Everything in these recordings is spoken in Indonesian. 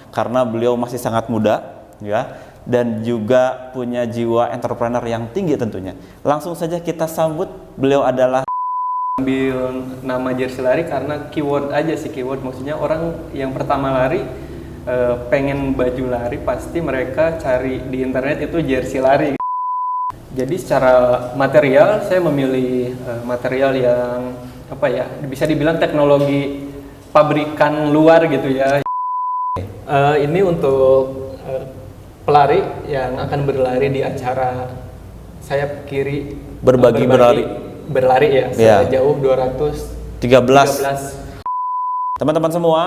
karena beliau masih sangat muda ya, dan juga punya jiwa entrepreneur yang tinggi tentunya. Langsung saja kita sambut, beliau adalah ambil nama jersey lari karena keyword aja sih, keyword maksudnya orang yang pertama lari pengen baju lari pasti mereka cari di internet itu jersey lari. Jadi secara material saya memilih material yang apa ya, bisa dibilang teknologi pabrikan luar gitu ya. Ini untuk pelari yang akan berlari di acara sayap kiri berbagi berlari ya, sejauh 213. Teman-teman semua,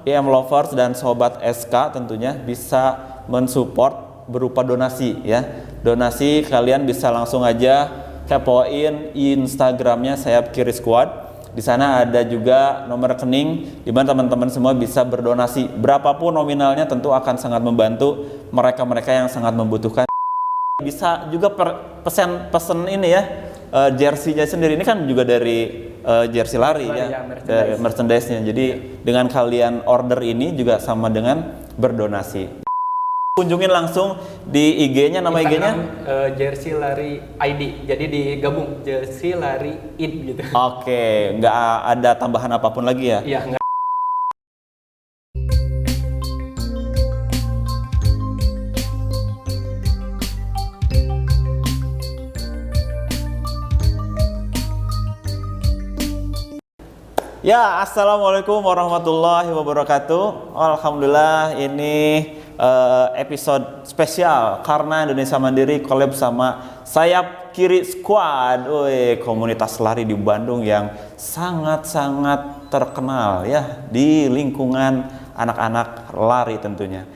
IM Lovers dan Sobat SK tentunya bisa mensupport berupa donasi ya. Donasi kalian bisa langsung aja kepoin Instagramnya Sayap Kiri Squad. Di sana ada juga nomor rekening di mana teman-teman semua bisa berdonasi. Berapapun nominalnya tentu akan sangat membantu mereka-mereka yang sangat membutuhkan. Bisa juga pesen ini ya, jersey-nya sendiri ini kan juga dari jersey lari ya, dari merchandise-nya. Jadi dengan kalian order ini juga sama dengan berdonasi. Kunjungin langsung di IG-nya, nama IG-nya Jersey Lari ID. Jadi digabung Jersey Lari ID gitu. Oke, nggak ada tambahan apapun lagi ya? Iya, nggak. Ya, assalamualaikum warahmatullahi wabarakatuh. Alhamdulillah ini episode spesial karena Indonesia Mandiri collab sama Sayap Kiri Squad. Komunitas lari di Bandung yang sangat-sangat terkenal ya di lingkungan anak-anak lari tentunya.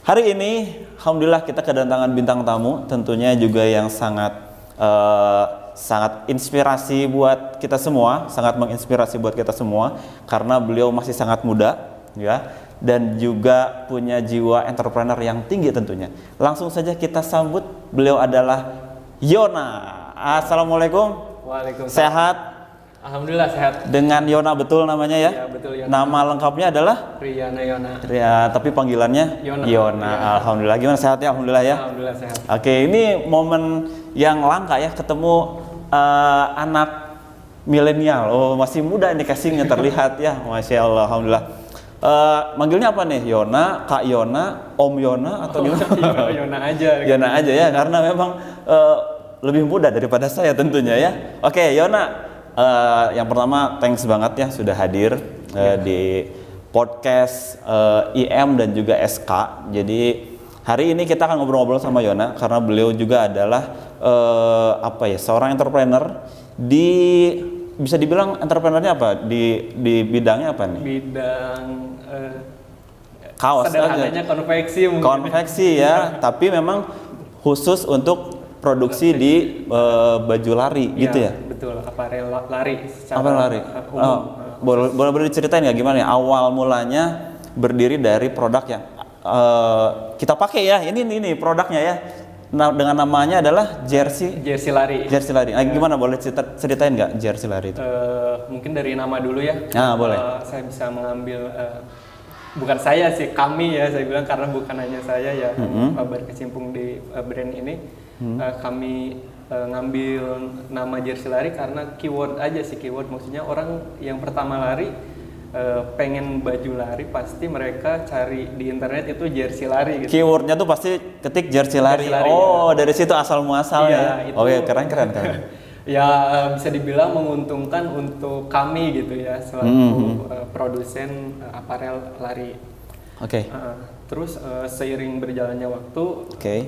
Hari ini alhamdulillah kita kedatangan bintang tamu tentunya juga yang sangat inspirasi buat kita semua, sangat menginspirasi buat kita semua karena beliau masih sangat muda ya, dan juga punya jiwa entrepreneur yang tinggi tentunya. Langsung saja kita sambut, beliau adalah Yona. Assalamualaikum. Waalaikumsalam. Sehat? Alhamdulillah sehat. Dengan Yona betul namanya ya? Iya, betul Yona. Nama lengkapnya adalah? Riyana Yona. Ya, tapi panggilannya Yona. Yona. Ya. Alhamdulillah. Gimana sehat ya? Alhamdulillah ya. Alhamdulillah sehat. Oke, ini momen yang langka ya ketemu anak milenial. Oh, masih muda ini casingnya terlihat ya. Masya Allah, alhamdulillah. Manggilnya apa nih? Yona, Kak Yona, Om Yona atau gimana? Yona aja. Yona aja ya, karena memang lebih muda daripada saya tentunya ya. Oke, Yona, yang pertama thanks banget ya sudah hadir di podcast IM dan juga SK. Jadi hari ini kita akan ngobrol-ngobrol sama Yona karena beliau juga adalah seorang entrepreneur di, bisa dibilang entrepreneurnya apa? Di bidangnya apa nih? Bidang kaos sederhananya aja. konveksi mungkin. Konveksi ya, tapi memang khusus untuk produksi di baju lari gitu ya? Betul, aparel lari secara Aparel lari. umum. Boleh diceritain nggak gimana ya awal mulanya berdiri dari produk yang kita pakai ya? Ini produknya ya. Nah, dengan namanya adalah jersey lari. Jersey lari. Nah, gimana, boleh ceritain nggak jersey lari itu? Mungkin dari nama dulu ya. Boleh. Saya bisa mengambil bukan saya sih, kami ya saya bilang karena bukan hanya saya ya berkecimpung di brand ini. Kami ngambil nama jersey lari karena keyword aja sih, keyword maksudnya orang yang pertama lari pengen baju lari pasti mereka cari di internet itu jersey lari gitu. Keywordnya tuh pasti ketik jersey lari. Jersey lari, ya. Dari situ asal muasalnya. Iya, Oke, keren. Ya bisa dibilang menguntungkan untuk kami gitu ya selaku produsen aparel lari. Oke. Terus seiring berjalannya waktu,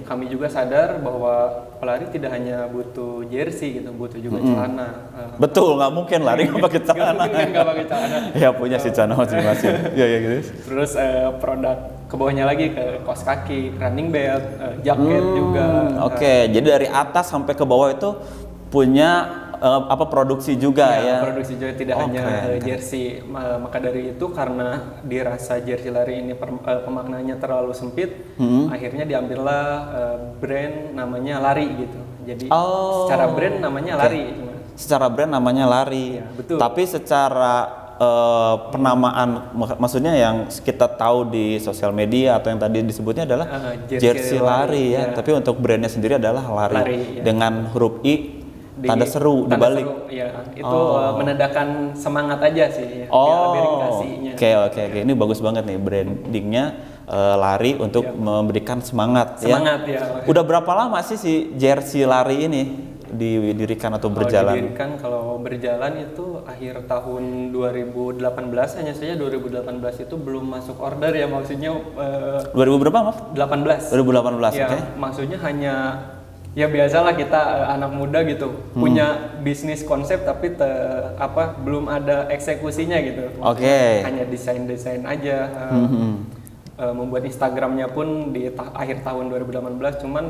kami juga sadar bahwa pelari tidak hanya butuh jersey gitu, butuh juga celana. Betul, nggak mungkin lari nggak pakai celana. Nggak pakai celana. Ya punya si celana masing-masing. Ya gitu. Terus produk ke bawahnya lagi ke kaos kaki, running belt, jaket juga. Jadi dari atas sampai ke bawah itu punya produksi juga ya. Produksi juga, tidak hanya jersey. Maka dari itu karena dirasa jersey lari ini pemaknaannya terlalu sempit, akhirnya diambillah brand namanya Lari gitu. Jadi secara brand namanya Lari. Secara brand namanya Lari. Ya, betul. Tapi secara penamaan, maksudnya yang kita tahu di sosial media atau yang tadi disebutnya adalah jersey lari ya. Tapi untuk brandnya sendiri adalah lari ya. Dengan huruf I tanda seru di balik. Ya. Itu menandakan semangat aja sih. Ya. Oke. Ini bagus banget nih brandingnya, lari untuk memberikan semangat ya. Udah berapa lama sih si jersey lari ini didirikan atau berjalan? Didirikan kalau berjalan itu akhir tahun 2018, hanya saja 2018 itu belum masuk order ya, maksudnya 2000 berapa maaf? 2018 ya, okay. Maksudnya hanya ya biasalah kita anak muda gitu punya bisnis konsep tapi belum ada eksekusinya gitu. Hanya desain aja. Membuat Instagramnya pun di akhir tahun 2018, cuman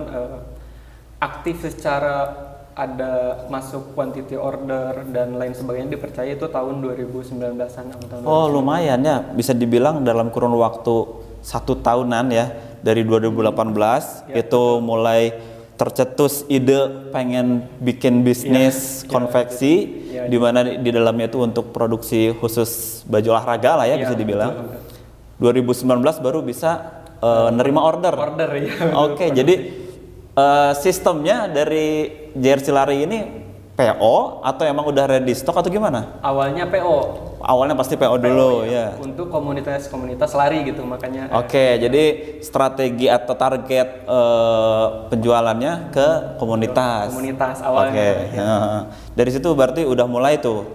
aktif secara ada masuk quantity order dan lain sebagainya dipercaya itu tahun 2019-an. Lumayan ya, bisa dibilang dalam kurun waktu 1 tahunan ya, dari 2018 itu mulai tercetus ide pengen bikin bisnis konveksi di mana di dalamnya itu untuk produksi khusus baju olahraga lah ya, bisa dibilang. 2019 baru bisa nerima order. Jadi sistemnya dari jersey lari ini PO atau emang udah ready stock atau gimana? Awalnya PO. Awalnya pasti PO dulu ya. Untuk komunitas lari gitu, makanya. Jadi strategi atau target penjualannya ke komunitas. Komunitas awalnya. Dari situ berarti udah mulai tuh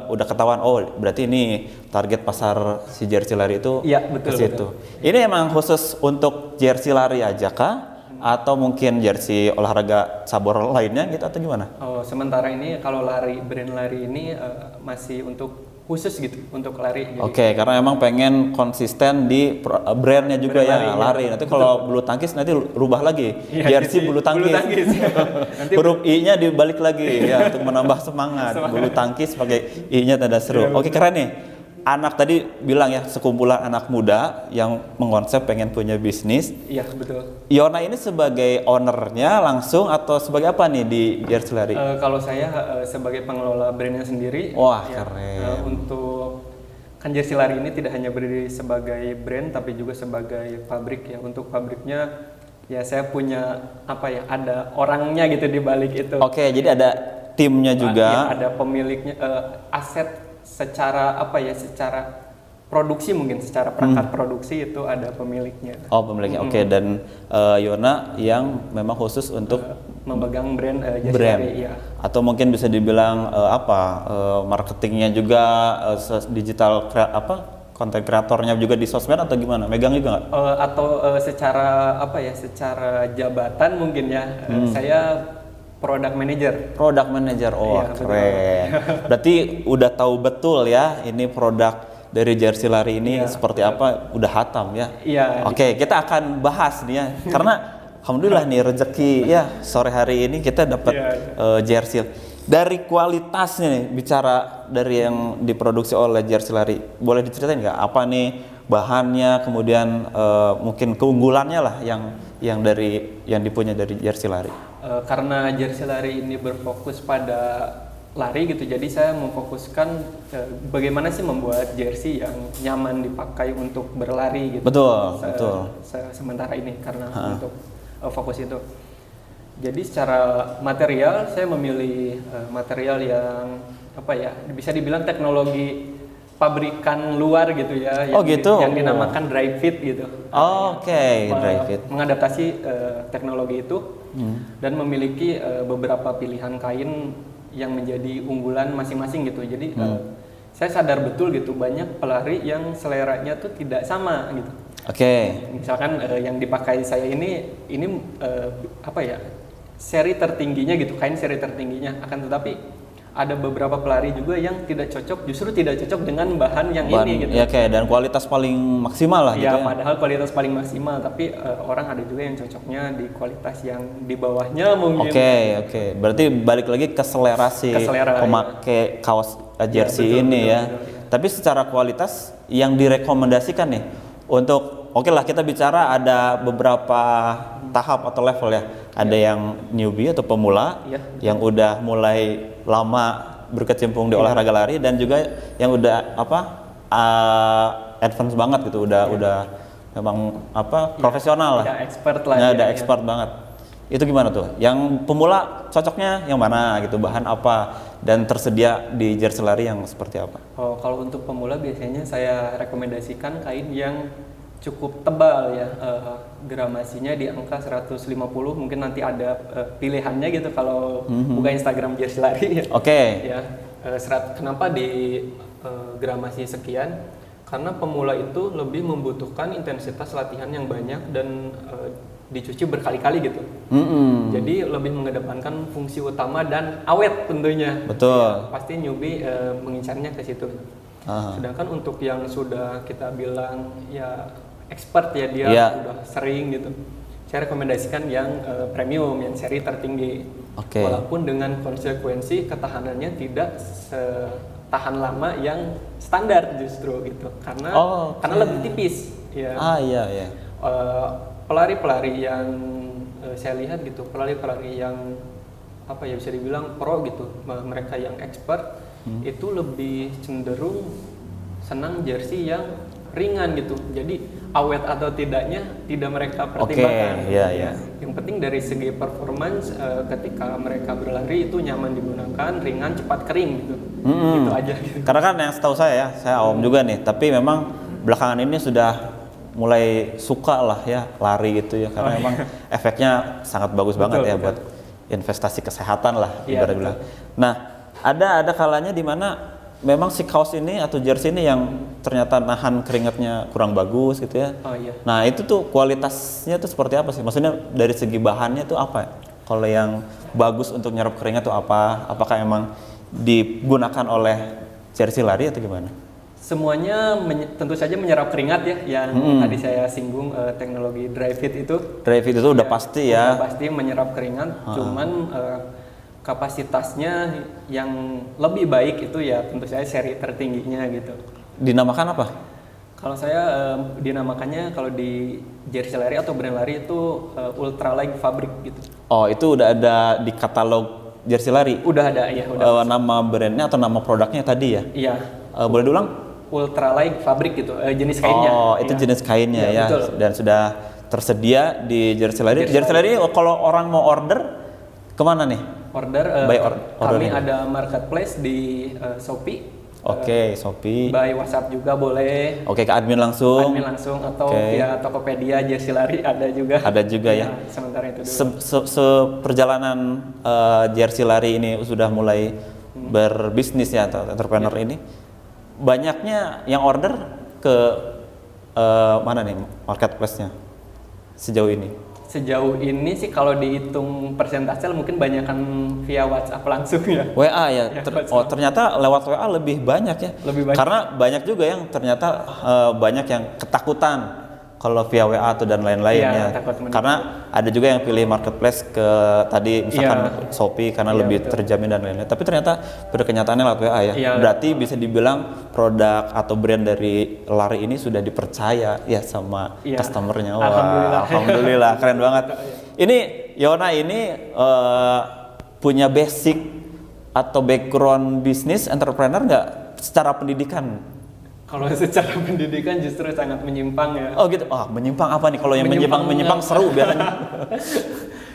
udah ketahuan, berarti ini target pasar si jersey lari itu ke situ. Ini emang khusus untuk jersey lari aja kah? Atau mungkin jersey olahraga cabur lainnya gitu atau gimana? Sementara ini kalau brand lari ini masih untuk khusus gitu untuk lari. Karena emang pengen konsisten di brandnya juga lari. Nanti kalau bulu tangkis nanti rubah lagi, jersey bulu tangkis. Nanti huruf I-nya dibalik lagi ya untuk menambah semangat. Bulu tangkis pakai I-nya tanda seru. Keren nih. Anak tadi bilang ya, sekumpulan anak muda yang mengkonsep pengen punya bisnis. Iya, betul. Yona ini sebagai ownernya langsung atau sebagai apa nih di jersey lari? Kalau saya sebagai pengelola brandnya sendiri. Wah, keren. Untuk kan jersey lari ini tidak hanya berdiri sebagai brand tapi juga sebagai pabrik ya. Untuk pabriknya ya saya punya ada orangnya gitu di balik itu. Jadi ada timnya juga. Ada pemiliknya, aset secara produksi, mungkin secara perangkat produksi itu ada pemiliknya. Pemiliknya. Dan Yona yang memang khusus untuk memegang brand jersey lari, ya. Atau mungkin bisa dibilang marketingnya juga, digital konten kreatornya juga di sosmed atau gimana? Megang juga nggak? Secara jabatan mungkin ya. Saya Product Manager. Keren. Berarti udah tahu betul ya ini produk dari jersey lari ini seperti apa, udah hatam ya. Kita akan bahas nih ya. Karena alhamdulillah nih rezeki ya, sore hari ini kita dapat jersey. Dari kualitasnya nih, bicara dari yang diproduksi oleh jersey lari, boleh diceritain nggak apa nih bahannya, kemudian mungkin keunggulannya lah yang dipunya dari jersey lari. Karena jersey lari ini berfokus pada lari gitu, jadi saya memfokuskan bagaimana sih membuat jersey yang nyaman dipakai untuk berlari gitu. Betul. Sementara ini karena untuk fokus itu. Jadi secara material saya memilih material yang bisa dibilang teknologi pabrikan luar gitu ya, yang dinamakan dry fit gitu. Dry fit. Mengadaptasi teknologi itu dan memiliki beberapa pilihan kain yang menjadi unggulan masing-masing gitu. Jadi saya sadar betul gitu, banyak pelari yang seleranya tuh tidak sama gitu. Misalkan yang dipakai saya ini seri tertingginya gitu, kain seri tertingginya. Akan tetapi ada beberapa pelari juga yang justru tidak cocok dengan bahan yang ini gitu. Dan kualitas paling maksimal lah gitu ya. Padahal kualitas paling maksimal, tapi orang ada juga yang cocoknya di kualitas yang di bawahnya mungkin. Berarti balik lagi ke selera pemakai kaos jersey ini ya. Tapi secara kualitas yang direkomendasikan nih untuk kita bicara ada beberapa tahap atau level ya. Ada yang newbie atau pemula, yang udah mulai lama berkecimpung di olahraga lari dan juga yang udah advance banget gitu, udah memang profesional lah. Ya, expert lah. Ya, udah expert banget. Itu gimana tuh? Yang pemula cocoknya yang mana gitu, bahan apa, dan tersedia di jersey lari yang seperti apa? Oh, kalau untuk pemula biasanya saya rekomendasikan kain yang cukup tebal ya, gramasinya di angka 150, mungkin nanti ada pilihannya gitu kalau buka Instagram jersey lari ya. Oke. Ya, kenapa di gramasi sekian? Karena pemula itu lebih membutuhkan intensitas latihan yang banyak dan dicuci berkali-kali gitu. Jadi lebih mengedepankan fungsi utama dan awet tentunya. Betul. Ya, pasti newbie mengincarnya ke situ. Sedangkan untuk yang sudah kita bilang ya expert ya, dia udah sering gitu, saya rekomendasikan yang premium, yang seri tertinggi. Walaupun dengan konsekuensi ketahanannya tidak tahan lama yang standar justru gitu, karena lebih tipis ya. Iya. Pelari-pelari yang saya lihat gitu, pelari-pelari yang bisa dibilang pro gitu, mereka yang expert itu lebih cenderung senang jersey yang ringan gitu. Jadi awet atau tidaknya tidak mereka pertimbangkan. Yang penting dari segi performance, ketika mereka berlari itu nyaman digunakan, ringan, cepat kering gitu. Gitu aja gitu. Karena kan yang setahu saya awam juga nih, tapi memang belakangan ini sudah mulai suka lah ya lari gitu ya, karena memang efeknya sangat bagus banget ya buat investasi kesehatan lah ibarat bilang. Nah, ada kalanya di mana memang si kaos ini atau jersey ini yang ternyata nahan keringatnya kurang bagus gitu ya. Nah, itu tuh kualitasnya tuh seperti apa sih? Maksudnya dari segi bahannya tuh apa? Kalau yang bagus untuk nyerap keringat tuh apa? Apakah emang digunakan oleh jersey lari atau gimana? Semuanya tentu saja menyerap keringat ya, yang tadi saya singgung teknologi dry fit itu. Dry fit itu udah pasti ya. Udah pasti menyerap keringat, cuman kapasitasnya yang lebih baik itu ya tentu saja seri tertingginya gitu. Dinamakan apa? Kalau saya dinamakannya kalau di jersey lari atau brand lari itu Ultralight Fabric gitu. Oh, itu udah ada di katalog jersey lari? Udah ada ya. Nama brandnya atau nama produknya tadi ya? Iya. Boleh diulang? Ultralight Fabric gitu, jenis kainnya. Oh, itu jenis kainnya ya. Betul. Dan sudah tersedia di jersey lari. Jersey lari kalau orang mau order kemana nih? Kami ada marketplace di Shopee. Shopee. By WhatsApp juga boleh. Ke admin langsung. Atau via Tokopedia jersey lari ada juga. Ada juga ya. Sementara itu dulu. Perjalanan jersey lari ini sudah mulai berbisnis ya, atau entrepreneur ini. Banyaknya yang order ke mana nih marketplace-nya sejauh ini? Sejauh ini sih kalau dihitung persentase mungkin banyakan via WhatsApp langsung ya. WA ya. Ternyata lewat WA lebih banyak ya. Lebih banyak. Karena banyak juga yang ternyata banyak yang ketakutan kalau via WA atau dan lain-lainnya. Karena ada juga yang pilih marketplace ke tadi misalkan Shopee karena lebih terjamin dan lain-lain. Tapi ternyata pada kenyataannya lewat WA ya. Berarti bisa dibilang produk atau brand dari lari ini sudah dipercaya ya sama customernya. Wah, alhamdulillah keren banget. Ini Yona ini punya basic atau background bisnis entrepreneur nggak secara pendidikan? Kalau secara pendidikan justru sangat menyimpang ya. Oh gitu. Menyimpang apa nih? Kalau yang menyimpang seru biasanya.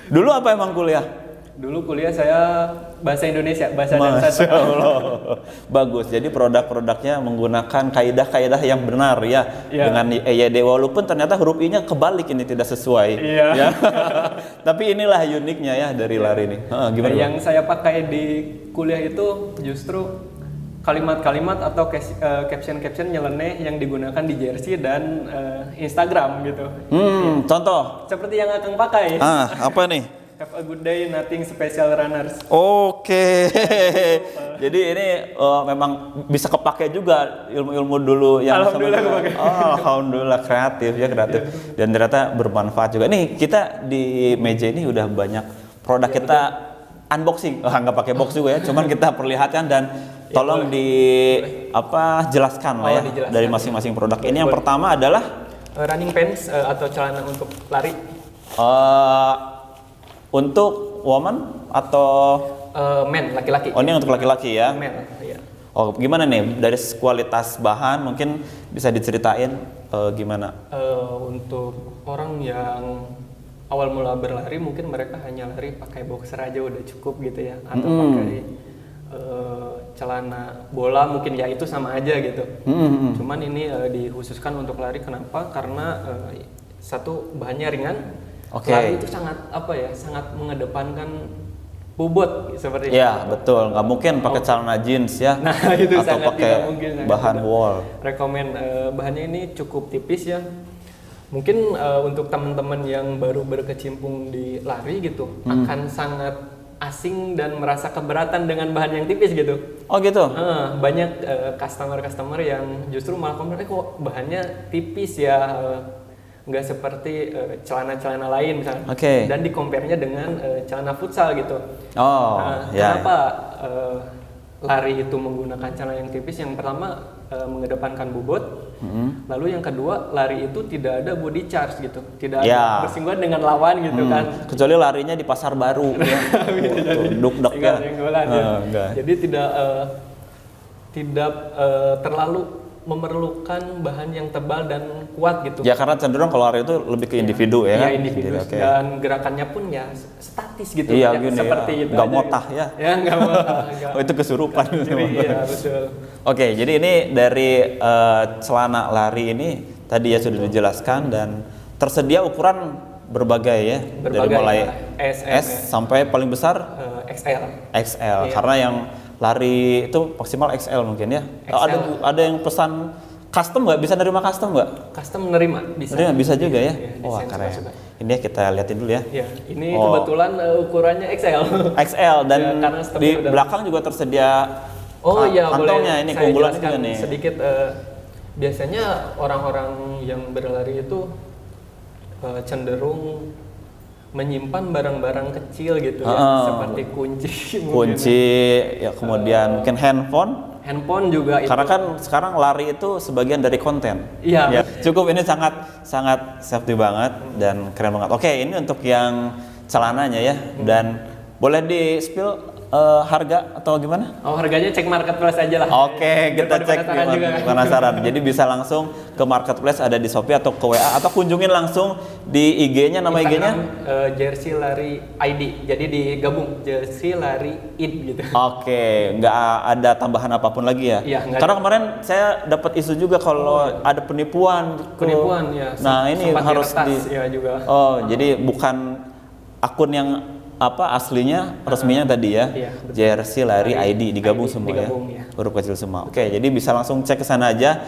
Dulu apa emang kuliah? Dulu kuliah saya bahasa Indonesia, bahasa dan sastra. Masya Allah. Bagus. Jadi produk-produknya menggunakan kaidah-kaidah yang benar ya. Dengan EYD, walaupun ternyata huruf I-nya kebalik ini tidak sesuai. Ya. Tapi inilah uniknya ya dari lari ini. Gimana? Yang saya pakai di kuliah itu justru kalimat-kalimat atau caption-caption nyeleneh yang digunakan di jersey dan Instagram gitu. Contoh? Seperti yang akan pakai. Apa nih? Have a good day, nothing special runners. Jadi ini memang bisa kepake juga ilmu-ilmu dulu yang alhamdulillah kepake. Alhamdulillah kreatif. Dan ternyata bermanfaat juga. Nih kita di meja ini udah banyak produk kita unboxing. Nggak pakai box juga ya, cuman kita perlihatkan dan tolong jelaskan lah ya dari masing-masing produk. Ini yang pertama adalah running pants atau celana untuk lari. Untuk woman atau men, laki-laki. Oh, ini untuk laki-laki ya? Men, ya. Oh, gimana nih dari kualitas bahan mungkin bisa diceritain gimana? Untuk orang yang awal mula berlari mungkin mereka hanya lari pakai boxer aja udah cukup gitu ya, atau pakai celana bola mungkin ya itu sama aja gitu. Cuman ini dikhususkan untuk lari, kenapa? Karena satu, bahannya ringan. Lari itu sangat sangat mengedepankan bobot seperti itu. Ya betul, nggak mungkin pakai celana jeans ya. Nah itu atau sangat pakai tidak mungkin. bahan wol. Rekomen bahannya ini cukup tipis ya. Mungkin untuk teman-teman yang baru berkecimpung di lari gitu akan sangat asing dan merasa keberatan dengan bahan yang tipis gitu. Oh gitu? Banyak customer yang justru malah komen, kok bahannya tipis ya, nggak seperti celana-celana lain misalnya. Dan di-compare-nya dengan celana futsal gitu. Kenapa lari itu menggunakan celana yang tipis? Yang pertama mengedepankan bobot. Lalu yang kedua, lari itu tidak ada body charge gitu, tidak ada bersinggungan dengan lawan gitu kan. Kecuali larinya di pasar baru ya. Duk-duk ya. Jadi tidak terlalu memerlukan bahan yang tebal dan kuat gitu. Ya karena cenderung kalau lari itu lebih ke individu ya. Iya, individu. Dan gerakannya pun ya statis gitu. Iya, gini seperti ya. itu. Nggak motah ya. Ya nggak motah. Oh itu kesurupan. Iya betul. Oke, jadi ini dari celana lari ini tadi ya sudah dijelaskan dan tersedia ukuran berbagai ya. Dari mulai S sampai paling besar XL. XL. Karena yang lari itu maksimal XL mungkin ya. Ada yang pesan custom nggak? Bisa nerima custom nggak? Custom nerima, bisa. Nerima, bisa juga ya. Wah keren. Ini ya kita liatin dulu ya. Ya, ini kebetulan ukurannya XL. XL dan di belakang juga tersedia kantongnya. Ini keunggulan juga nih. Sedikit biasanya orang-orang yang berlari itu cenderung menyimpan barang-barang kecil gitu ya, seperti kunci ya, kemudian mungkin handphone juga itu. Karena kan sekarang lari itu sebagian dari konten. Iya. Ya, cukup ini sangat safety banget dan keren banget. Oke, ini untuk yang celananya ya. Dan boleh di spill harga atau gimana? Oh, harganya cek marketplace aja lah. Oke, kita cek penasaran. Jadi bisa langsung ke marketplace, ada di Shopee atau ke WA atau kunjungin langsung di IG-nya, nama IG-nya Jersey Lari ID. Jadi digabung Jersey Lari ID gitu. Oke, nggak ada tambahan apapun lagi ya? Iya, karena kemarin saya dapat isu juga kalau ada penipuan. Penipuan ya. Nah, ini harus ya juga. Oh, jadi bukan akun yang aslinya resminya tadi ya. Iya, Jersey Lari ID digabung semua ya. Huruf kecil semua. Oke, jadi bisa langsung cek ke sana aja,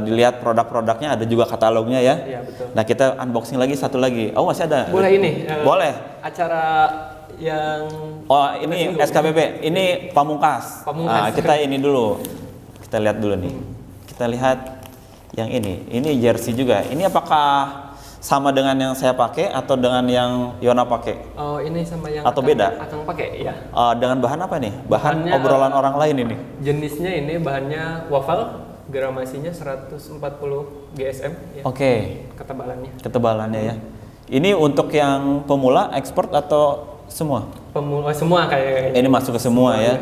dilihat produk-produknya, ada juga katalognya ya. Iya, betul. Nah, kita unboxing lagi satu lagi. Oh, masih ada. Boleh ini. Boleh. Acara yang ini SKBB. Ini Pamungkas. Nah, kita ini dulu. Kita lihat dulu nih. Kita lihat yang ini. Ini jersey juga. Ini apakah sama dengan yang saya pakai atau dengan yang Yona pakai? Oh, ini sama yang atau beda? Akang pakai, ya. Dengan bahan apa nih? Bahannya, obrolan orang lain ini. Jenisnya ini bahannya waffle, gramasinya 140 GSM ya. Oke. Ketebalannya ya. Ini untuk yang pemula, expert atau semua? Pemula semua kayaknya. Ini masuk ke semua ya.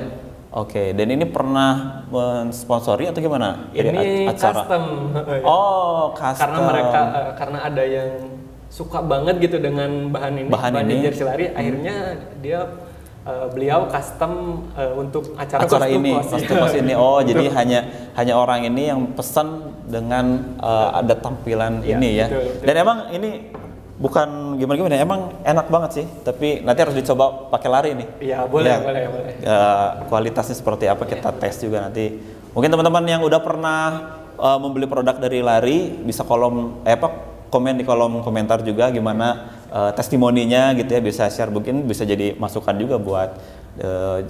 Oke, dan ini pernah mensponsori atau gimana? Ini acara? Custom. Oh, custom. Karena ada yang suka banget gitu dengan bahan ini. Jersey Lari, akhirnya dia beliau custom untuk acara ini. Oh, jadi hanya orang ini yang pesan dengan ada tampilan ini ya. Betul. Dan emang ini bukan gimana-gimana, emang enak banget sih. Tapi nanti harus dicoba pakai lari nih. Iya, boleh. Kualitasnya seperti apa kita tes juga nanti. Mungkin teman-teman yang udah pernah membeli produk dari lari bisa komen di kolom komentar juga gimana testimoninya gitu ya, bisa share, mungkin bisa jadi masukan juga buat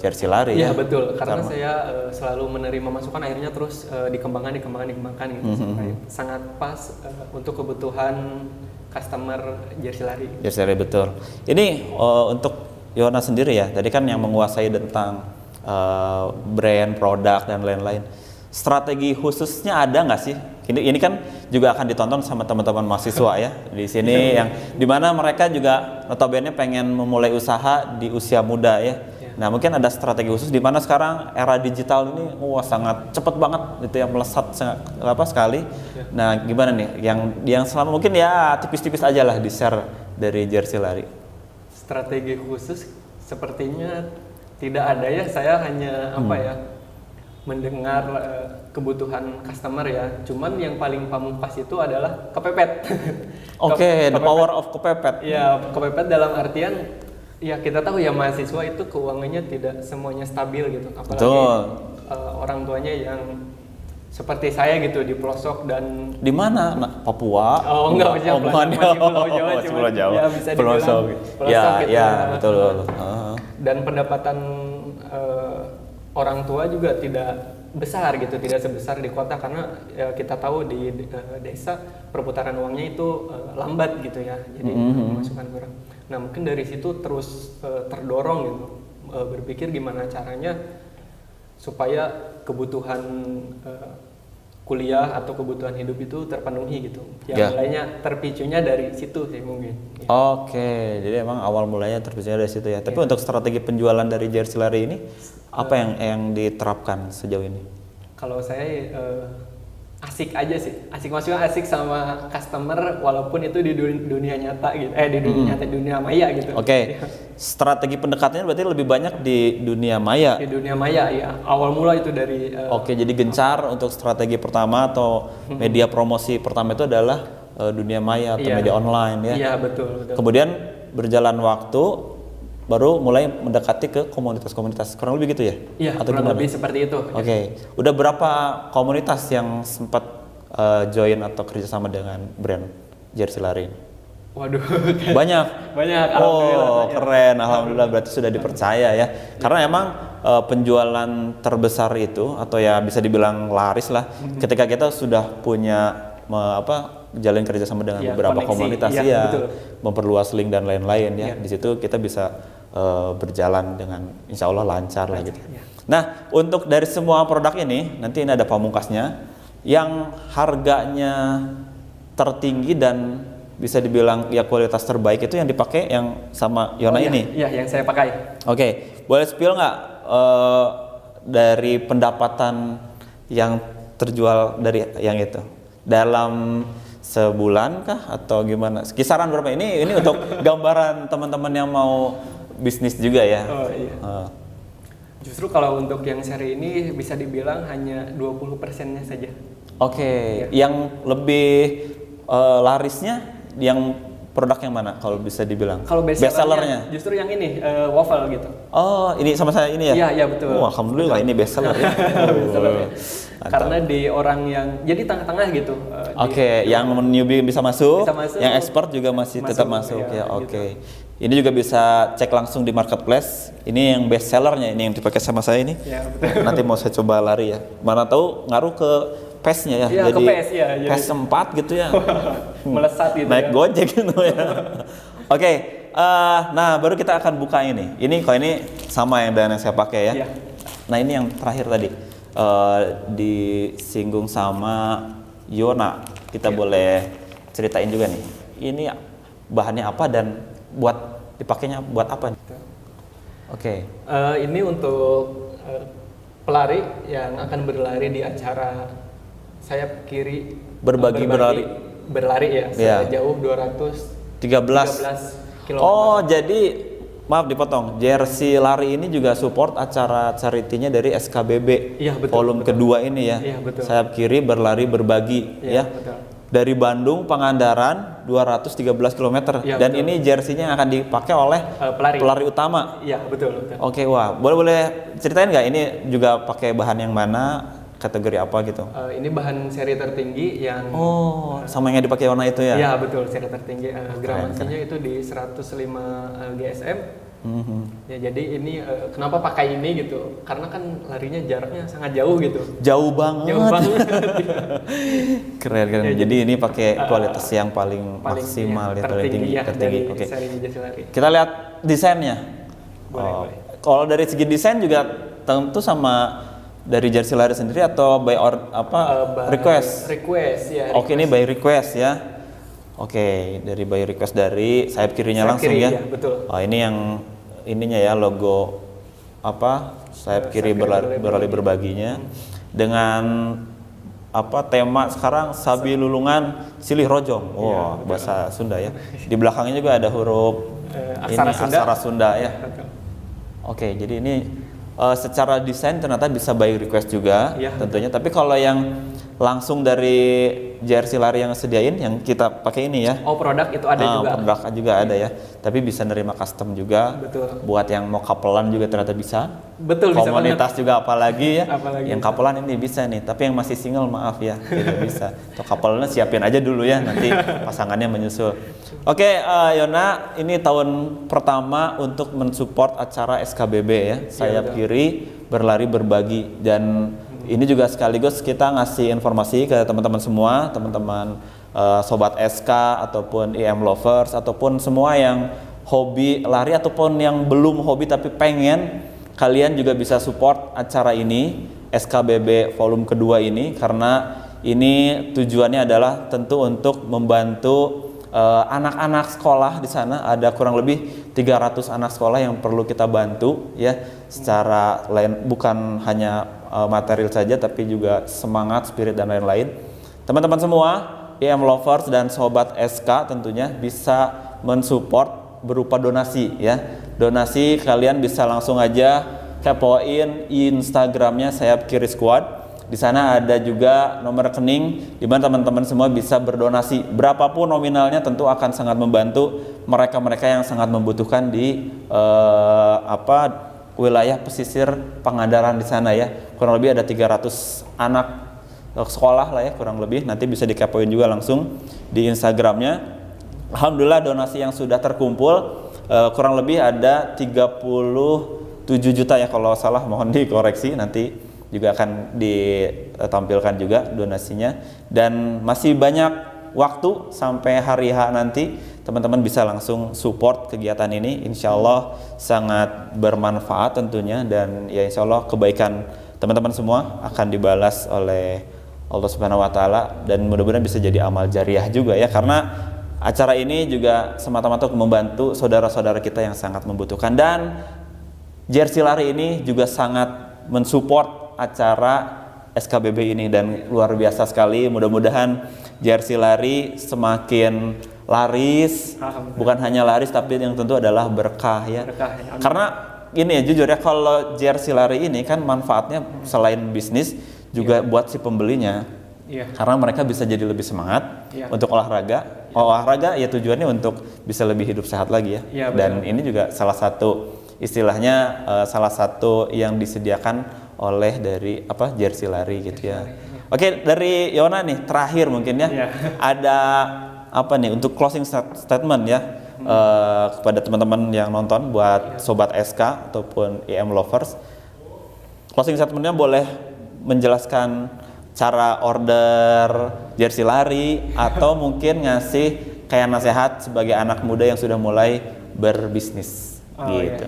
jersey lari. Iya, betul. Karena saya selalu menerima masukan, akhirnya terus dikembangkan gitu. Sampai sangat pas untuk kebutuhan customer jersey lari. Jersey lari, betul. Ini untuk Yona sendiri ya, tadi kan yang menguasai tentang brand, produk dan lain-lain. Strategi khususnya ada nggak sih? Ini kan juga akan ditonton sama teman-teman mahasiswa ya di sini yang dimana mereka juga notabene pengen memulai usaha di usia muda ya. Nah, mungkin ada strategi khusus di mana sekarang era digital ini sangat cepat banget gitu ya, melesat sekali. Nah, gimana nih yang selama mungkin ya tipis-tipis aja lah di-share dari Jersey Lari. Strategi khusus sepertinya tidak ada ya. Saya hanya mendengar kebutuhan customer ya. Cuman yang paling pamungkas itu adalah kepepet. Oke, the power of kepepet. Ya, kepepet dalam artian ya kita tahu ya mahasiswa itu keuangannya tidak semuanya stabil gitu. Apalagi orang tuanya yang seperti saya gitu di pelosok dan di mana? Papua? Oh enggak, masih Pulau Jawa, Pulau Jawa. Ya bisa pelosok. Ya, gitu. Ya, betul. Dan pendapatan orang tua juga tidak besar gitu, tidak sebesar di kota karena kita tahu di desa perputaran uangnya itu lambat gitu ya, jadi pemasukan kurang. Nah mungkin dari situ terus terdorong gitu, berpikir gimana caranya supaya kebutuhan kuliah atau kebutuhan hidup itu terpenuhi gitu. Ya mulainya terpicunya dari situ sih mungkin. Ya. Oke, jadi emang awal mulanya terpicunya dari situ ya. Tapi untuk strategi penjualan dari Jersey Lari ini apa yang diterapkan sejauh ini? Kalau saya asik aja sih, maksudnya asik sama customer walaupun itu di dunia nyata gitu, di dunia nyata, dunia maya gitu. Oke. Strategi pendekatannya berarti lebih banyak di dunia maya. Di dunia maya ya, awal mula itu dari. Oke, jadi gencar untuk strategi pertama atau media promosi pertama itu adalah dunia maya atau media online ya. Iya betul. Kemudian berjalan waktu baru mulai mendekati ke komunitas-komunitas, kurang lebih gitu ya? Iya, atau kurang gimana? lebih seperti itu. Oke. Udah berapa komunitas yang sempat join atau kerjasama dengan brand Jersey Lari? Waduh. Banyak. Alhamdulillah. Keren. Alhamdulillah berarti sudah dipercaya ya. Karena emang penjualan terbesar itu atau ya bisa dibilang laris lah, ketika kita sudah punya jalin kerjasama dengan beberapa komunitas memperluas link dan lain-lain ya. Di situ kita bisa berjalan dengan insya Allah lancar lah gitu. Nah, untuk dari semua produk ini nanti ini ada pamungkasnya yang harganya tertinggi dan bisa dibilang ya kualitas terbaik itu yang dipakai yang sama Yona ini. Iya, yang saya pakai. Oke, boleh spill nggak dari pendapatan yang terjual dari yang itu dalam sebulan kah atau gimana? Kisaran berapa? Ini untuk gambaran teman-teman yang mau bisnis juga ya. Oh iya. Justru kalau untuk yang seri ini bisa dibilang hanya 20%-nya saja. Oke. Yang lebih larisnya yang produk yang mana kalau bisa dibilang? Kalau best sellernya justru yang ini waffle gitu. Oh, ini sama saya ini ya? Iya, betul. Alhamdulillah ini best seller ya. Karena di orang yang jadi tengah-tengah gitu. Oke, yang newbie bisa masuk, yang expert juga masih tetap masuk ya. Oke. Gitu. Ini juga bisa cek langsung di marketplace. Ini yang best sellernya, ini yang dipakai sama saya ini. Ya, betul. Nanti mau saya coba lari ya. Mana tahu ngaruh ke PES-nya ya. Iya, jadi ke PES ya. PES 4 gitu ya. Melesat gitu. Naik Gojek gitu ya. Oke. Nah baru kita akan buka ini. Ini kalau ini sama yang dengan yang saya pakai ya. Nah ini yang terakhir tadi disinggung sama Yona. Kita boleh ceritain juga nih. Ini bahannya apa dan buat dipakainya buat apa? Oke. Ini untuk pelari yang akan berlari di acara sayap kiri berbagi berlari ya sejauh 213 km. Oh, jadi maaf dipotong. Jersey Lari ini juga support acara charity-nya dari SKBB. Iya, betul, volume kedua ini ya. Iya, betul. Sayap kiri berlari berbagi ya. Betul. Dari Bandung Pangandaran 213 km ya, dan betul. ini jersey-nya yang akan dipakai oleh pelari utama. Iya, betul. Oke, wah. Boleh ceritain nggak ini juga pakai bahan yang mana? Kategori apa gitu? Ini bahan seri tertinggi yang sama yang dipakai warna itu ya? Iya betul, seri tertinggi. Gramasinya itu di 105 GSM. Ya jadi ini kenapa pakai ini gitu? Karena kan larinya jaraknya sangat jauh gitu. Jauh banget. Keren. Ya, jadi ini pakai kualitas yang paling maksimal ya, tertinggi. Oke. Kita lihat desainnya. Boleh. Kalau dari segi desain juga tentu sama dari Jersey Lari sendiri atau by request? Request ya. Oke, ini by request ya. Oke, dari by request dari sayap kirinya langsung ya. Iya, betul. Oh, ini yang ininya ya logo sayap kiri berlari berbaginya dengan tema sekarang Sabi Lulungan Silih Rojong. Bahasa Sunda ya. Di belakangnya juga ada huruf aksara Sunda ya. Oke, jadi ini secara desain ternyata bisa by request juga tentunya. Tapi kalau yang langsung dari jersey lari yang sediain yang kita pakai ini ya. Produk itu ada juga. Produk juga ada ya. Tapi bisa nerima custom juga. Betul. Buat yang mau kapelan juga ternyata bisa. Betul. Komunitas bisa juga apalagi ya. Yang bisa. kapelan ini bisa nih. Tapi yang masih single maaf ya tidak bisa. Untuk kapelannya siapin aja dulu ya. Nanti pasangannya menyusul. Oke, Yona, ini tahun pertama untuk mensupport acara SKBB ya. Sayap kiri berlari berbagi, dan ini juga sekaligus kita ngasih informasi ke teman-teman semua, teman-teman sobat SK ataupun IM lovers ataupun semua yang hobi lari ataupun yang belum hobi tapi pengen, kalian juga bisa support acara ini, SKBB volume kedua ini, karena ini tujuannya adalah tentu untuk membantu anak-anak sekolah di sana. Ada kurang lebih 300 anak sekolah yang perlu kita bantu ya, secara lain, bukan hanya material saja tapi juga semangat, spirit dan lain-lain. Teman-teman semua, IM lovers dan sobat SK tentunya bisa mensupport berupa donasi ya. Donasi kalian bisa langsung aja kepoin Instagramnya Sayap Kiri Squad. Di sana ada juga nomor rekening di mana teman-teman semua bisa berdonasi. Berapapun nominalnya tentu akan sangat membantu mereka-mereka yang sangat membutuhkan di wilayah pesisir Pangandaran di sana ya. Kurang lebih ada 300 anak sekolah lah ya kurang lebih. Nanti bisa dikepoin juga langsung di Instagramnya. Alhamdulillah donasi yang sudah terkumpul kurang lebih ada 37 juta ya kalau salah, mohon dikoreksi, nanti juga akan ditampilkan juga donasinya. Dan masih banyak waktu sampai hari H nanti, teman-teman bisa langsung support kegiatan ini. Insya Allah sangat bermanfaat tentunya, dan ya insya Allah kebaikan teman-teman semua akan dibalas oleh Allah Subhanahu Wa Taala, dan mudah-mudahan bisa jadi amal jariah juga ya, karena acara ini juga semata-mata untuk membantu saudara-saudara kita yang sangat membutuhkan. Dan jersey lari ini juga sangat mensupport acara SKBB ini, dan luar biasa sekali. Mudah-mudahan jersey lari semakin laris, bukan hanya laris tapi yang tentu adalah berkah ya. Karena ini ya jujur ya, kalau jersey lari ini kan manfaatnya selain bisnis juga buat si pembelinya. Karena mereka bisa jadi lebih semangat untuk olahraga. Olahraga ya tujuannya untuk bisa lebih hidup sehat lagi ya. Dan ini juga salah satu istilahnya salah satu yang disediakan oleh dari jersey lari gitu ya. Oke, dari Yona nih terakhir mungkin ya. Ada apa nih untuk closing statement ya kepada teman-teman yang nonton, buat sobat SK ataupun IM lovers. Closing statementnya boleh menjelaskan cara order jersey lari atau mungkin ngasih kayak nasihat sebagai anak muda yang sudah mulai berbisnis gitu.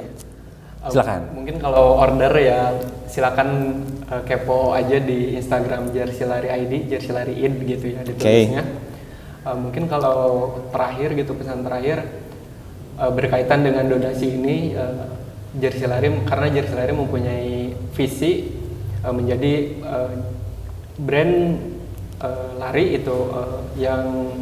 Silakan. Mungkin kalau order ya silakan kepo aja di Instagram Jersey Lari ID, Jersey Lari ID gitu ya ditulisnya. Mungkin kalau terakhir gitu, pesan terakhir berkaitan dengan donasi ini, Jersey Lari, karena Jersey Lari mempunyai visi menjadi brand lari itu yang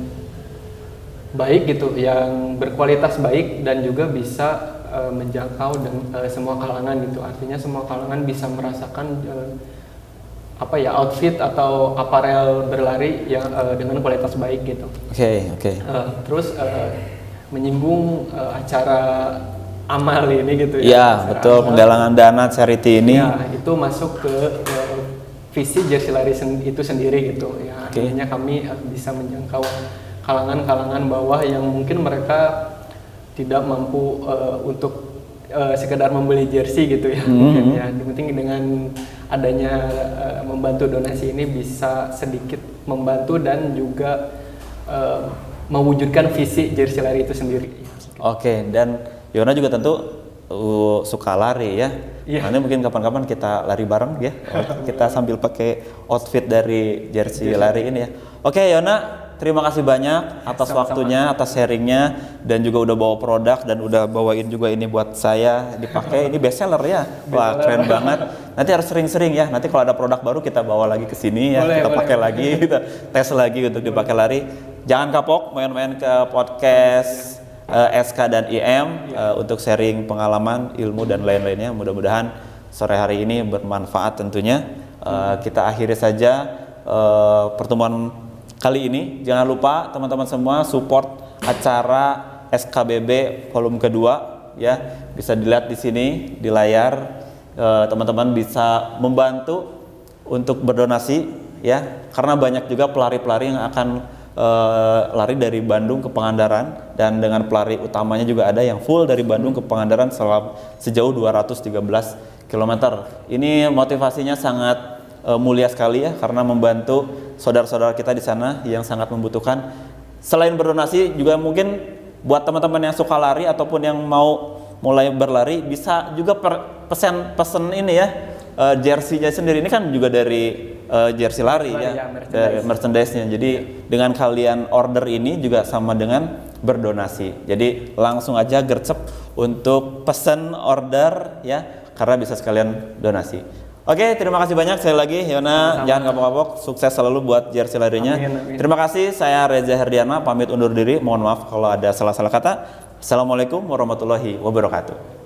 baik gitu, yang berkualitas baik dan juga bisa menjangkau semua kalangan gitu. Artinya semua kalangan bisa merasakan outfit atau aparel berlari yang dengan kualitas baik gitu. Oke. Terus menyinggung acara amal ini gitu ya. Iya, betul, penggalangan dana charity ini. Ya, itu masuk ke visi Jersey Lari itu sendiri gitu ya. Artinya kami bisa menjangkau kalangan-kalangan bawah yang mungkin mereka tidak mampu untuk sekedar membeli jersey gitu ya. Ya, yang penting dengan adanya membantu donasi ini bisa sedikit membantu dan juga mewujudkan visi Jersey Lari itu sendiri. Oke, dan Yona juga tentu suka lari ya. Nanti mungkin kapan-kapan kita lari bareng ya. Kita sambil pakai outfit dari Jersey Lari ini ya. Oke, Yona, terima kasih banyak atas Sama-sama. waktunya, atas sharingnya, dan juga udah bawa produk dan udah bawain juga ini buat saya dipakai. Ini best seller ya, wah keren banget. Nanti harus sering-sering ya. Nanti kalau ada produk baru kita bawa lagi ke sini ya, kita pakai lagi, kita tes lagi untuk dipakai lari. Jangan kapok main-main ke podcast SK dan IM untuk sharing pengalaman, ilmu dan lain-lainnya. Mudah-mudahan sore hari ini bermanfaat tentunya. Kita akhiri saja pertemuan kali ini. Jangan lupa teman-teman semua support acara SKBB volume kedua ya. Bisa dilihat di sini di layar. Teman-teman bisa membantu untuk berdonasi ya. Karena banyak juga pelari-pelari yang akan lari dari Bandung ke Pangandaran, dan dengan pelari utamanya juga ada yang full dari Bandung ke Pangandaran sejauh 213 km. Ini motivasinya sangat mulia sekali ya, karena membantu saudara-saudara kita di sana yang sangat membutuhkan. Selain berdonasi juga mungkin buat teman-teman yang suka lari ataupun yang mau mulai berlari bisa juga pesen ini ya, jersey-nya sendiri. Ini kan juga dari jersey lari ya, dari merchandise-nya. Jadi dengan kalian order ini juga sama dengan berdonasi. Jadi langsung aja gercep untuk pesen order ya, karena bisa sekalian donasi. Oke, terima kasih banyak sekali lagi Yona. Jangan kapok-kapok, sukses selalu buat jersey larinya. Amin. Terima kasih, saya Reza Herdiana pamit undur diri. Mohon maaf kalau ada salah-salah kata. Assalamualaikum warahmatullahi wabarakatuh.